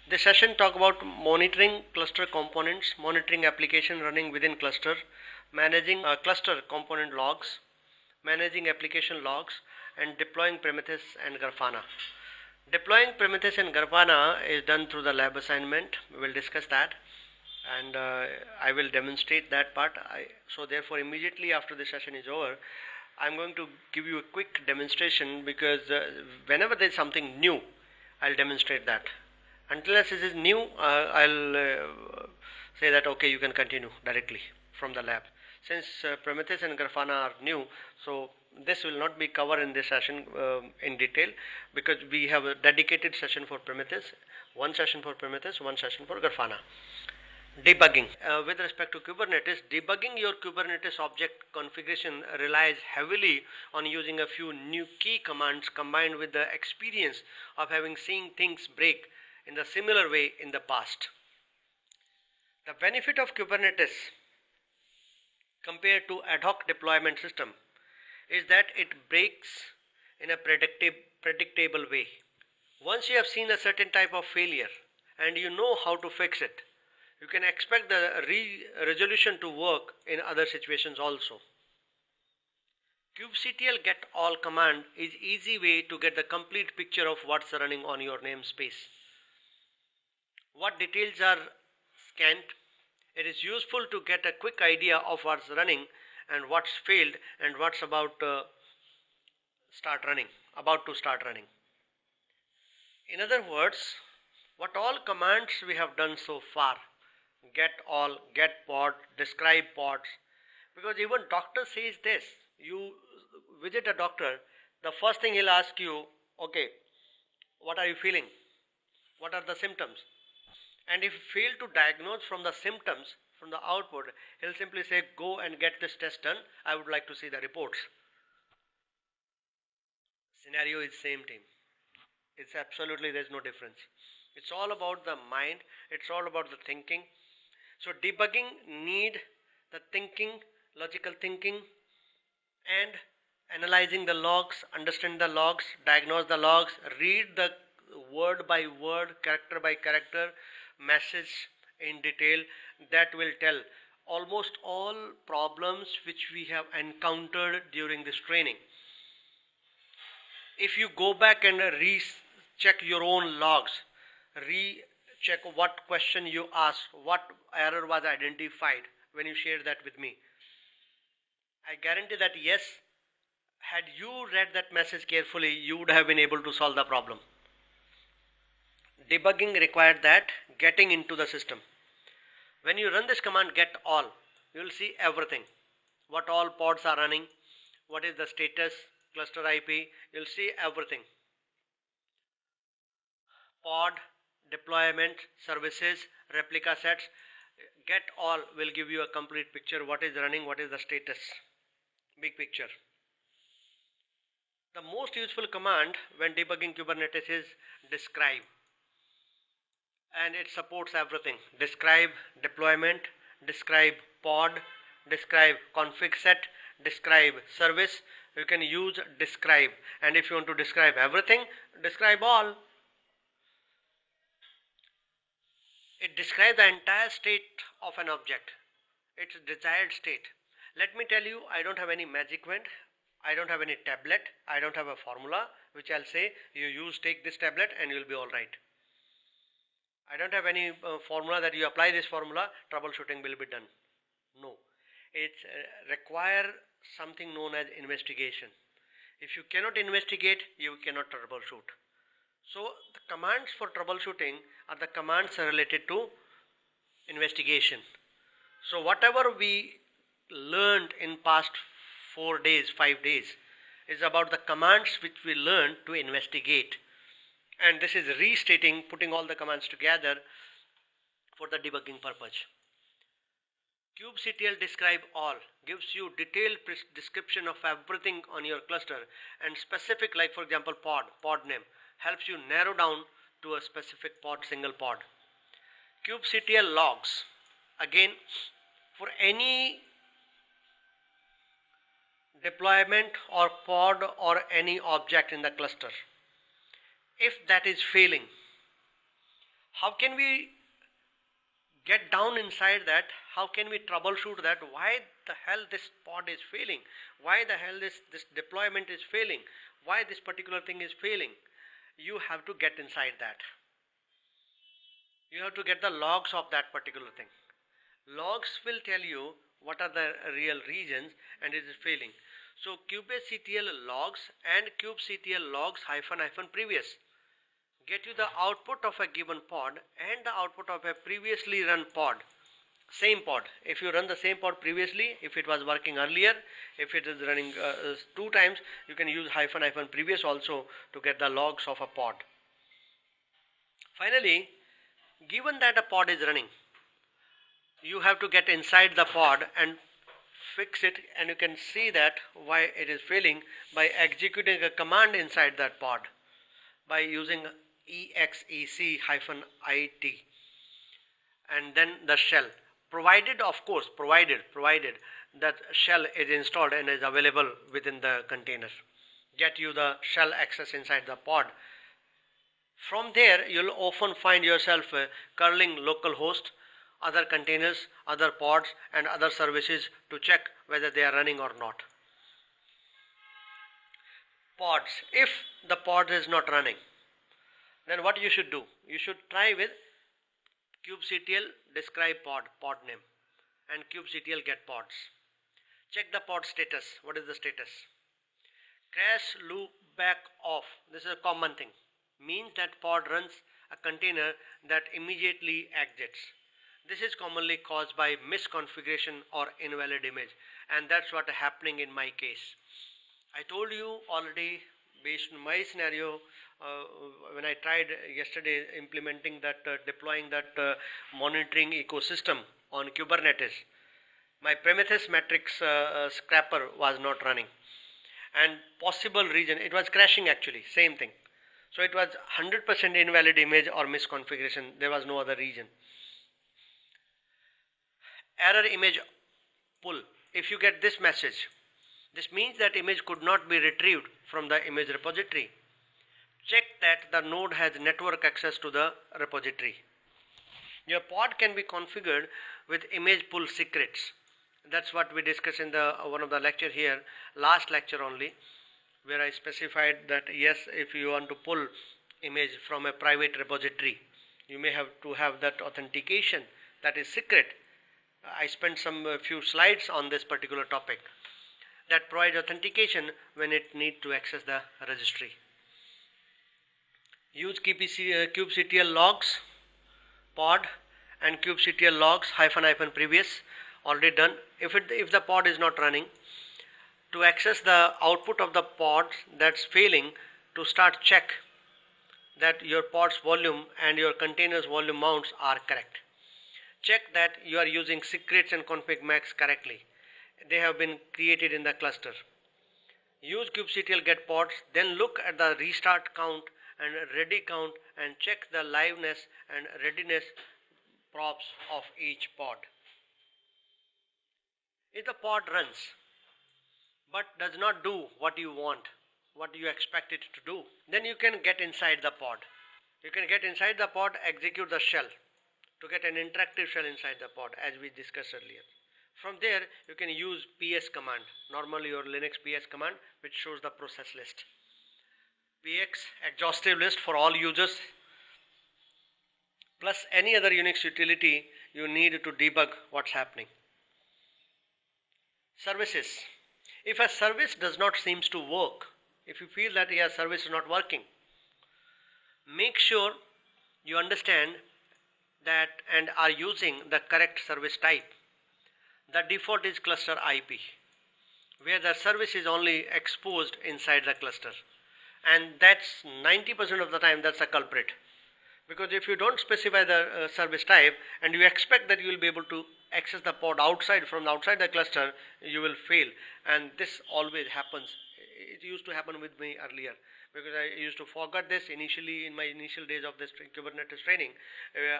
This session talk about monitoring cluster components, monitoring application running within cluster, managing cluster component logs, managing application logs, and deploying Prometheus and Grafana. Deploying Prometheus and Grafana is done through the lab assignment. We will discuss that, and I will demonstrate that part. So therefore, immediately after the session is over, I'm going to give you a quick demonstration because whenever there is something new, I'll demonstrate that. Unless it is new, I'll say that okay, you can continue directly from the lab. Since Prometheus and Grafana are new, so this will not be covered in this session in detail, because we have a dedicated session for Prometheus, one session for Prometheus, one session for Grafana. Debugging. With respect to Kubernetes, debugging your Kubernetes object configuration relies heavily on using a few new key commands combined with the experience of having seen things break in the similar way in the past. The benefit of Kubernetes compared to ad hoc deployment system is that it breaks in a predictable way. Once you have seen a certain type of failure and you know how to fix it, you can expect the resolution to work in other situations also. kubectl get all command is easy way to get the complete picture of what's running on your namespace. What details are scanned? It is useful to get a quick idea of what's running and what's failed and what's about to start running. In other words, what all commands we have done so far, get all, get pod, describe pods, because even doctor says this. You visit a doctor, the first thing he'll ask you, okay, what are you feeling? What are the symptoms? And if you fail to diagnose from the symptoms, from the output, he'll simply say, go and get this test done. I would like to see the reports. Scenario is same team. It's absolutely, there's no difference. It's all about the mind. It's all about the thinking. So debugging need the thinking, logical thinking, and analyzing the logs, understand the logs, diagnose the logs, read the word by word, character by character message in detail. That will tell almost all problems which we have encountered during this training. If you go back and recheck your own logs, recheck what question you asked, what error was identified when you shared that with me, I guarantee that yes, had you read that message carefully, you would have been able to solve the problem. Debugging required that getting into the system. When you run this command get all, you will see everything. What all pods are running, what is the status, cluster IP, you'll see everything. Pod, deployment, services, replica sets, get all will give you a complete picture. What is running, what is the status, big picture. The most useful command when debugging Kubernetes is describe. And it supports everything. Describe deployment, describe pod, describe config set, describe service. You can use describe, and if you want to describe everything, describe all. It describes the entire state of an object, its desired state. Let me tell you, I don't have any magic wand, I don't have any tablet, I don't have a formula which I'll say you take this tablet and you'll be alright. I don't have any formula that you apply this formula, troubleshooting will be done. No, it require something known as investigation. If you cannot investigate, you cannot troubleshoot. So the commands for troubleshooting are the commands related to investigation. So whatever we learned in past 4 days, 5 days is about the commands which we learned to investigate. And this is restating, putting all the commands together for the debugging purpose. kubectl describe all gives you detailed description of everything on your cluster, and specific, like for example pod name helps you narrow down to a specific pod, single pod. kubectl logs, again, for any deployment or pod or any object in the cluster, if that is failing, How can we get down inside that? How can we troubleshoot that? Why the hell this pod is failing? Why the hell this deployment is failing? Why this particular thing is failing? You have to get inside that. You have to get the logs of that particular thing. Logs will tell you what are the real reasons and it is failing. So kubectl logs and kubectl logs hyphen previous get you the output of a given pod and the output of a previously run pod. Same pod. If you run the same pod previously, if it was working earlier, if it is running 2 times, you can use hyphen previous also to get the logs of a pod. Finally, given that a pod is running, you have to get inside the pod and fix it, and you can see that why it is failing by executing a command inside that pod by using exec-it and then the shell, provided that shell is installed and is available within the container. Get you the shell access inside the pod. From there you'll often find yourself curling localhost, other containers, other pods and other services to check whether they are running or not. Pods. If the pod is not running, then what you should do? You should try with kubectl describe pod name and kubectl get pods. Check the pod status. What is the status? Crash loop back off. This is a common thing. Means that pod runs a container that immediately exits. This is commonly caused by misconfiguration or invalid image, and that's what is happening in my case. I told you already, based on my scenario, when I tried yesterday implementing that, deploying that monitoring ecosystem on Kubernetes, my Prometheus Matrix scraper was not running, and possible reason, it was crashing actually, same thing. So it was 100% invalid image or misconfiguration. There was no other reason. Error image pull. If you get this message, this means that image could not be retrieved from the image repository. Check that the node has network access to the repository. Your pod can be configured with image pull secrets. That's what we discussed in the one of the lecture here, last lecture only, where I specified that yes, if you want to pull image from a private repository, you may have to have that authentication that is secret. I spent some few slides on this particular topic that provides authentication when it needs to access the registry. Use kubectl logs pod and kubectl logs hyphen previous, already done. If the pod is not running, to access the output of the pod that's failing, to start check that your pod's volume and your container's volume mounts are correct. Check that you are using secrets and config max correctly. They have been created in the cluster. Use kubectl get pods, then look at the restart count and ready count and check the liveness and readiness props of each pod. If the pod runs but does not do what you want, what you expect it to do, then you can get inside the pod. You can get inside the pod, execute the shell to get an interactive shell inside the pod as we discussed earlier. From there you can use ps command, normally your Linux ps command, which shows the process list. Px exhaustive list for all users, plus any other Unix utility you need to debug what's happening. Services. If a service does not seems to work, if you feel that your service is not working, make sure you understand that and are using the correct service type. The default is cluster IP, where the service is only exposed inside the cluster, and that's 90% of the time that's a culprit, because if you don't specify the service type and you expect that you will be able to access the pod outside from outside the cluster, you will fail. And this always happens. It used to happen with me earlier because I used to forget this initially in my initial days of this Kubernetes training.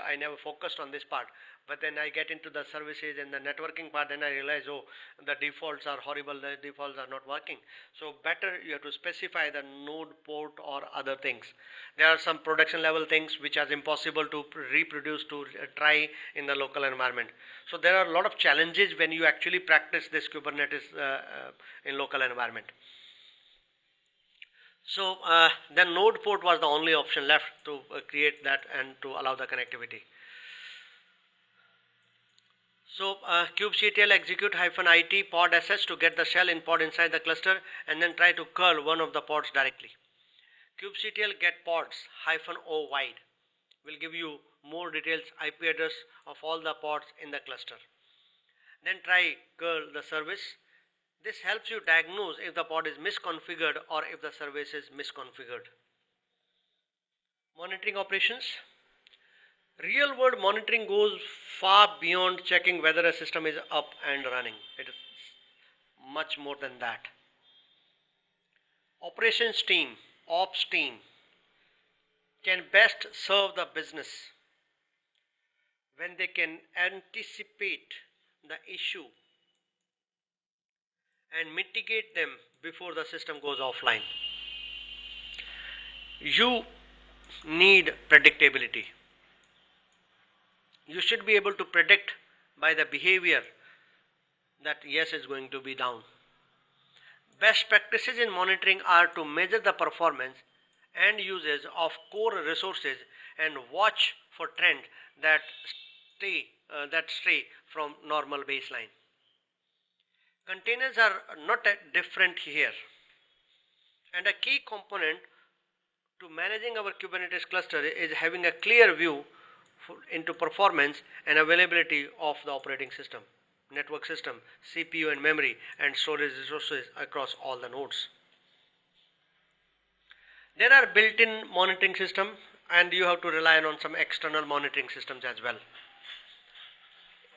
I never focused on this part, but then I get into the services and the networking part, then I realize, oh, the defaults are horrible, the defaults are not working. So better you have to specify the node port or other things. There are some production level things which are impossible to reproduce, to try in the local environment. So there are a lot of challenges when you actually practice this Kubernetes in local environment. So then node port was the only option left to create that and to allow the connectivity. So kubectl execute -it pod sh to get the shell in pod inside the cluster and then try to curl one of the pods directly. Kubectl get pods -o wide will give you more details IP address of all the pods in the cluster. Then try curl the service. This helps you diagnose if the pod is misconfigured or if the service is misconfigured. Monitoring operations. Real world monitoring goes far beyond checking whether a system is up and running. It is much more than that. Operations team, ops team, can best serve the business when they can anticipate the issue and mitigate them before the system goes offline. You need predictability. You should be able to predict by the behavior that yes, it's going to be down. Best practices in monitoring are to measure the performance and uses of core resources and watch for trends that stray from normal baseline. Containers are not different here, and a key component to managing our Kubernetes cluster is having a clear view into performance and availability of the operating system, network system, CPU and memory, and storage resources across all the nodes. There are built-in monitoring systems, and you have to rely on some external monitoring systems as well.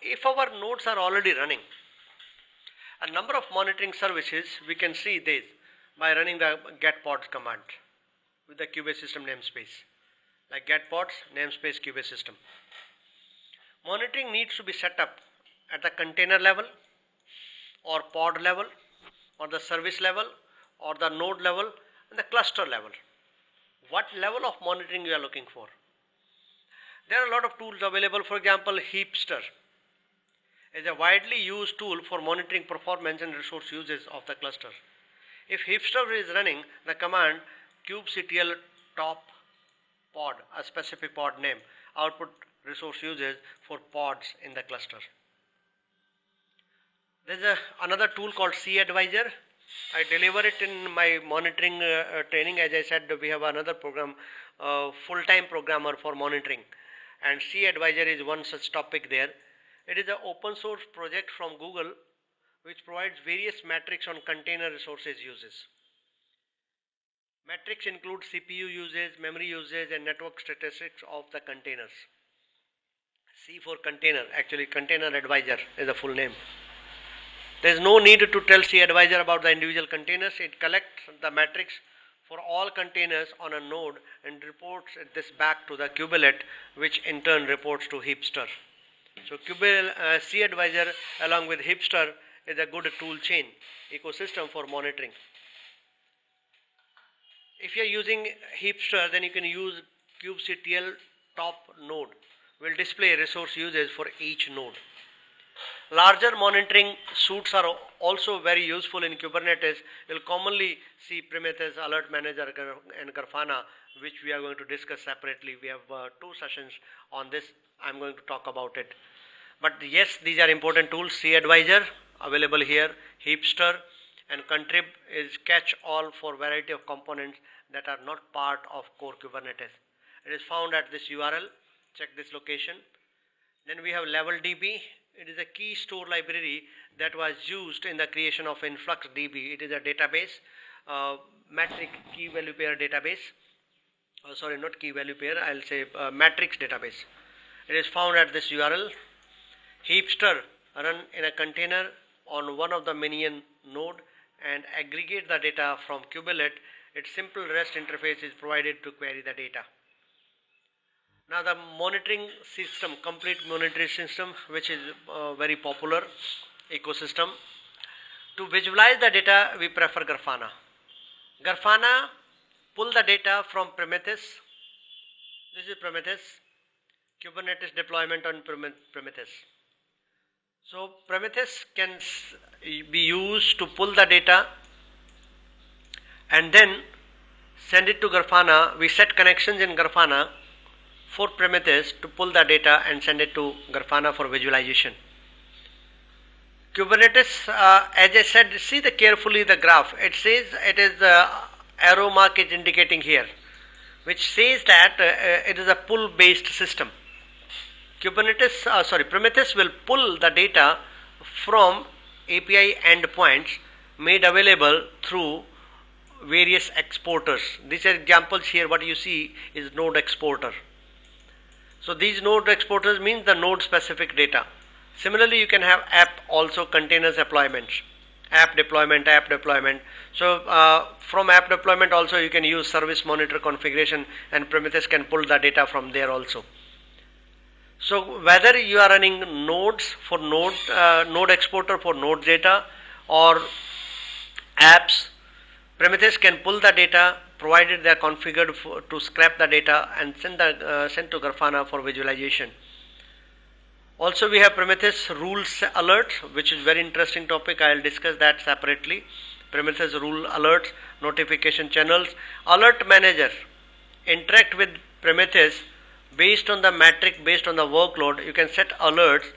If our nodes are already running, a number of monitoring services, we can see this by running the getpods command with the kubesystem namespace, like getpods namespace kubesystem. Monitoring needs to be set up at the container level or pod level or the service level or the node level and the cluster level. What level of monitoring you are looking for? There are a lot of tools available. For example, Heapster is a widely used tool for monitoring performance and resource uses of the cluster. If Heapster is running the command kubectl top pod, a specific pod name, output resource uses for pods in the cluster. There is another tool called cAdvisor. I deliver it in my monitoring training. As I said, we have another program, full-time programmer for monitoring, and cAdvisor is one such topic there. It is an open source project from Google which provides various metrics on container resources uses. Metrics include CPU usage, memory usage, and network statistics of the containers. C for container, actually Container Advisor is the full name. There is no need to tell cAdvisor about the individual containers. It collects the metrics for all containers on a node and reports this back to the kubelet, which in turn reports to Heapster. So cAdvisor along with Heapster is a good tool chain ecosystem for monitoring. If you are using Heapster, then you can use kubectl top node. Will display resource uses for each node. Larger monitoring suites are also very useful in Kubernetes. You'll commonly see Prometheus, Alert Manager, and Grafana, which we are going to discuss separately. We have 2 sessions on this. I'm going to talk about it. But yes, these are important tools. cAdvisor available here, Heapster, and Contrib is catch-all for variety of components that are not part of core Kubernetes. It is found at this URL. Check this location. Then we have LevelDB. It is a key store library that was used in the creation of InfluxDB. It is a database, metric key value pair database. Sorry, not key value pair, I'll say matrix database. It is found at this URL. Heapster run in a container on one of the minion node and aggregate the data from kubelet Its simple REST interface is provided to query the data. Now the monitoring system, complete monitoring system, which is a very popular ecosystem. To visualize the data, we prefer Grafana. Grafana pull the data from Prometheus. This is Prometheus, Kubernetes deployment on Prometheus. So Prometheus can be used to pull the data and then send it to Grafana. We set connections in Grafana for Prometheus to pull the data and send it to Grafana for visualization. Kubernetes, as I said, see carefully the graph. It says it is arrow mark is indicating here, which says that it is a pull based system. Prometheus will pull the data from API endpoints made available through various exporters. These are examples here. What you see is node exporter. So these node exporters means the node specific data. Similarly, you can have app also containers deployments, app deployment. So from app deployment also you can use service monitor configuration, and Prometheus can pull the data from there also. So whether you are running nodes for node exporter for node data or apps, Prometheus can pull the data provided they are configured to scrap the data and send to Grafana for visualization. Also we have Prometheus rules alerts, which is very interesting topic. I will discuss that separately. Prometheus rule alerts, notification channels, alert manager interact with Prometheus based on the metric, based on the workload. You can set alerts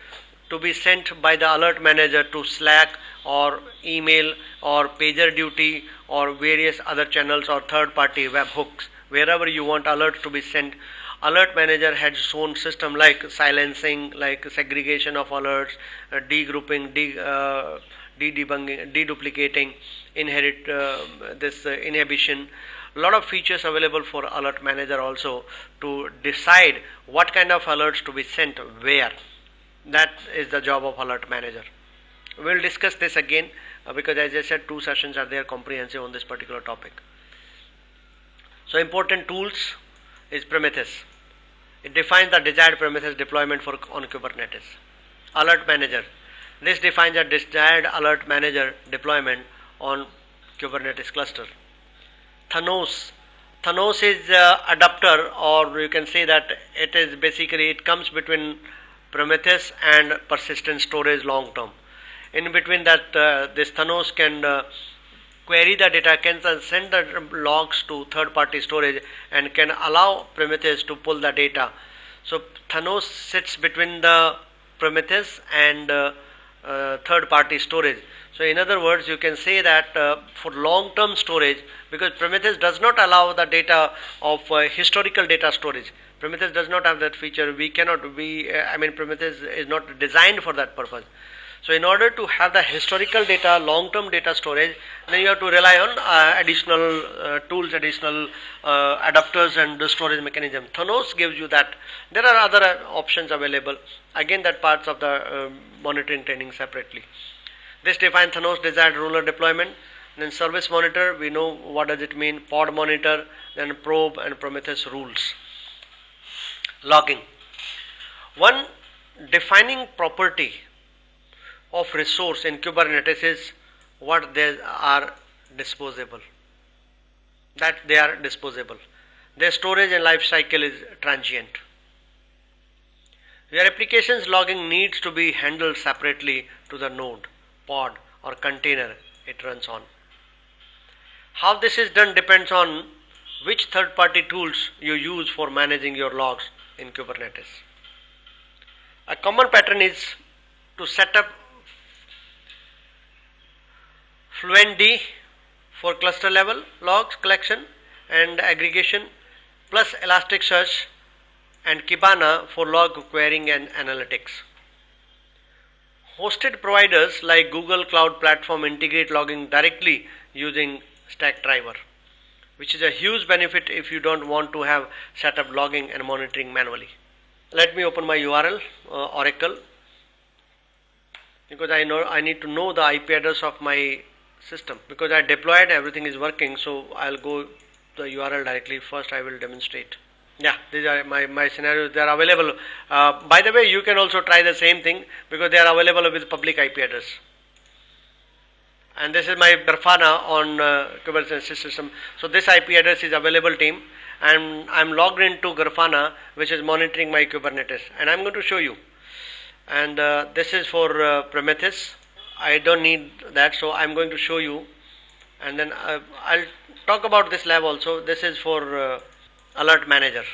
to be sent by the alert manager to Slack or email or PagerDuty or various other channels or third party webhooks. Wherever you want alerts to be sent, alert manager has its own system like silencing, like segregation of alerts, degrouping, deduplicating, inhibition. A lot of features available for alert manager also to decide what kind of alerts to be sent where. That is the job of alert manager. We will discuss this again because as I said, 2 sessions are there comprehensive on this particular topic. So important tools is Prometheus. It defines the desired Prometheus deployment on Kubernetes. Alert manager. This defines a desired alert manager deployment on Kubernetes cluster. Thanos. Thanos is adapter, or you can say that it is basically, it comes between Prometheus and persistent storage long term. In between that, this Thanos can query the data, can send the logs to third party storage and can allow Prometheus to pull the data. So Thanos sits between the Prometheus and third party storage. So in other words, you can say that for long term storage, because Prometheus does not allow the data of historical data storage. Prometheus does not have that feature. Prometheus is not designed for that purpose. So in order to have the historical data, long-term data storage, then you have to rely on additional tools, additional adapters and the storage mechanism. Thanos gives you that. There are other options available. Again, that parts of the monitoring training separately. This defines Thanos desired ruler deployment. Then service monitor, we know what does it mean. Pod monitor, then probe and Prometheus rules. Logging. One defining property of resource in Kubernetes is what they are disposable. That they are disposable. Their storage and life cycle is transient. Your application's logging needs to be handled separately to the node, pod or container it runs on. How this is done depends on which third-party tools you use for managing your logs in Kubernetes. A common pattern is to set up Fluentd for cluster level logs collection and aggregation, plus Elasticsearch and Kibana for log querying and analytics. Hosted providers like Google Cloud Platform integrate logging directly using Stackdriver, which is a huge benefit if you don't want to have set up logging and monitoring manually. Let me open my URL, Oracle, because I need to know the IP address of my system, because I deployed, everything is working. So I'll go the URL directly. First I will demonstrate. Yeah, these are my scenarios. They are available. By the way, you can also try the same thing, because they are available with public IP address. And this is my Grafana on Kubernetes system. So this IP address is available, team, and I'm logged into Grafana, which is monitoring my Kubernetes, and I'm going to show you. And this is for Prometheus. I don't need that, so I'm going to show you, and then I'll talk about this lab also. This is for Alert Manager.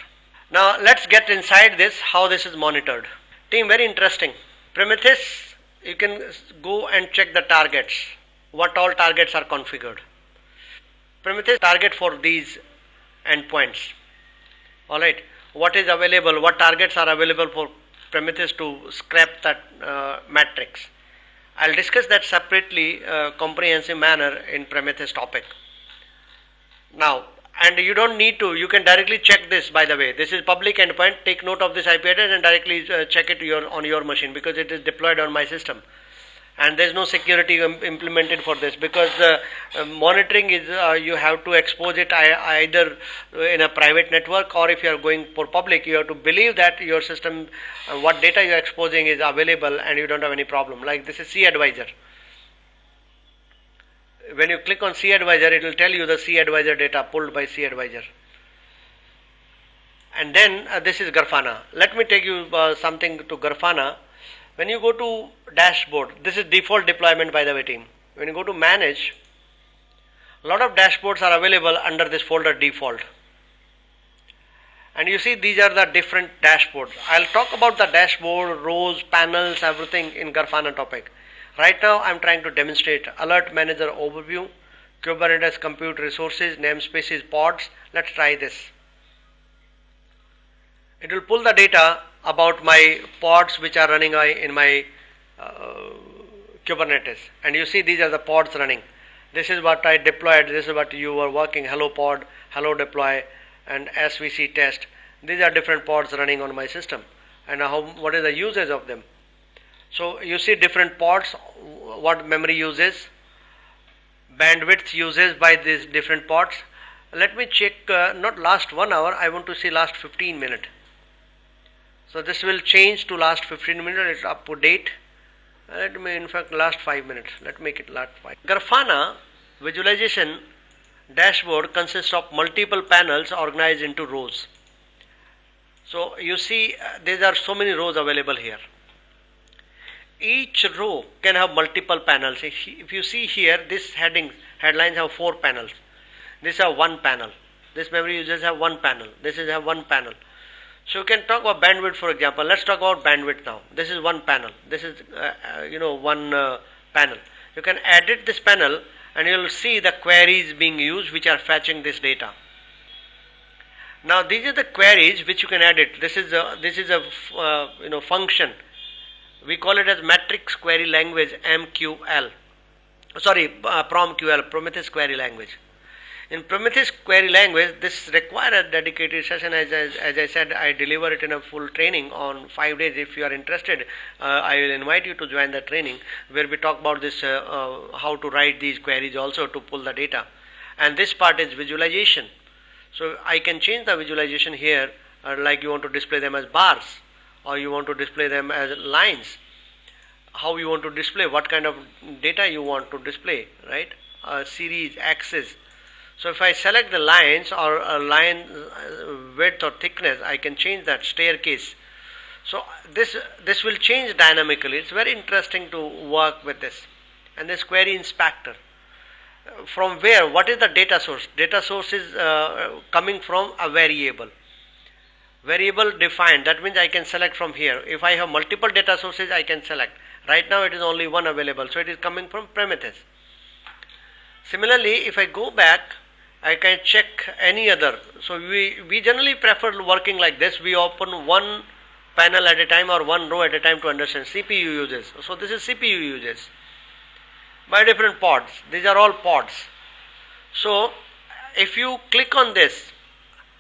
Now let's get inside this, how this is monitored. Team, very interesting. Prometheus, you can go and check the targets, what all targets are configured. Prometheus target for these endpoints. Alright, what is available, what targets are available for Prometheus to scrap that matrix. I'll discuss that separately, comprehensive manner in Prometheus topic. Now, and you don't need to, you can directly check this, by the way. This is public endpoint. Take note of this IP address and directly check it on your machine, because it is deployed on my system. And there is no security implemented for this, because monitoring is you have to expose it either in a private network, or if you are going for public, you have to believe that your system, what data you are exposing is available and you don't have any problem. Like this is cAdvisor. When you click on cAdvisor, it will tell you the cAdvisor data pulled by cAdvisor. And then this is Grafana. Let me take you something to Grafana. When you go to dashboard, this is default deployment, by the way, team. When you go to manage, a lot of dashboards are available under this folder default. And you see these are the different dashboards. I'll talk about the dashboard, rows, panels, everything in Grafana topic. Right now I'm trying to demonstrate Alert Manager overview, Kubernetes compute resources, namespaces, pods. Let's try this. It will pull the data about my pods which are running in my Kubernetes, and you see these are the pods running. This is what I deployed, this is what you were working, hello pod, hello deploy, and SVC test. These are different pods running on my system, and what is the usage of them. So you see different pods, what memory uses, bandwidth uses by these different pods. Let me check, not last 1 hour, I want to see last 15 minutes. So this will change to last 15 minutes, it's up to date. Let me, in fact, last 5 minutes. Let me make it last 5. Grafana visualization dashboard consists of multiple panels organized into rows. So you see there are so many rows available here. Each row can have multiple panels. If you see here, this headlines have 4 panels. This have 1 panel. This memory users have 1 panel. This is have 1 panel. So you can talk about bandwidth, for example. Let's talk about bandwidth now. This is 1 panel. This is one panel. You can edit this panel and you will see the queries being used which are fetching this data. Now these are the queries which you can edit. This is a function. We call it as matrix query language, MQL. Sorry, PromQL, Prometheus query language. In Prometheus query language, this requires a dedicated session. As I said, I deliver it in a full training on 5 days. If you are interested, I will invite you to join the training where we talk about this, how to write these queries also to pull the data. And this part is visualization. So I can change the visualization here, like you want to display them as bars, or you want to display them as lines. How you want to display, what kind of data you want to display, right? Series, axis. So if I select the lines or a line width or thickness, I can change that, staircase. So this will change dynamically. It's very interesting to work with this. And this query inspector. From where? What is the data source? Data source is coming from a variable. Variable defined. That means I can select from here. If I have multiple data sources, I can select. Right now it is only one available. So it is coming from Prometheus. Similarly, if I go back, I can check any other. So we generally prefer working like this. We open one panel at a time or one row at a time to understand CPU uses. So this is CPU uses by different pods. These are all pods. So if you click on this,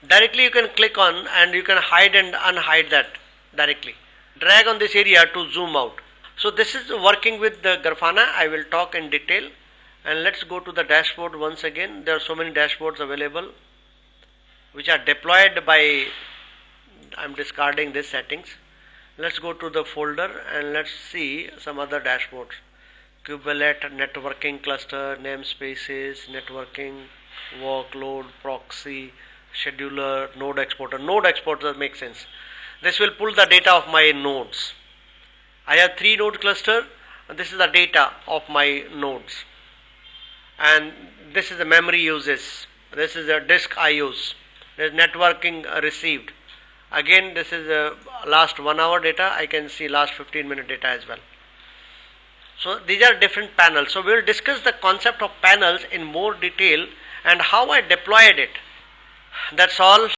directly you can click on and you can hide and unhide that directly. Drag on this area to zoom out. So this is working with the Grafana. I will talk in detail. And let's go to the dashboard once again. There are so many dashboards available which are deployed by, I'm discarding these settings. Let's go to the folder and let's see some other dashboards. Kubelet, networking cluster, namespaces, networking, workload, proxy, scheduler, node exporter. Node exporter makes sense. This will pull the data of my nodes. I have 3 node cluster, and this is the data of my nodes. And this is the memory uses. This is the disk I use. There is networking received. Again, this is last 1 hour data. I can see last 15-minute data as well. So these are different panels. So we will discuss the concept of panels in more detail and how I deployed it. That's all.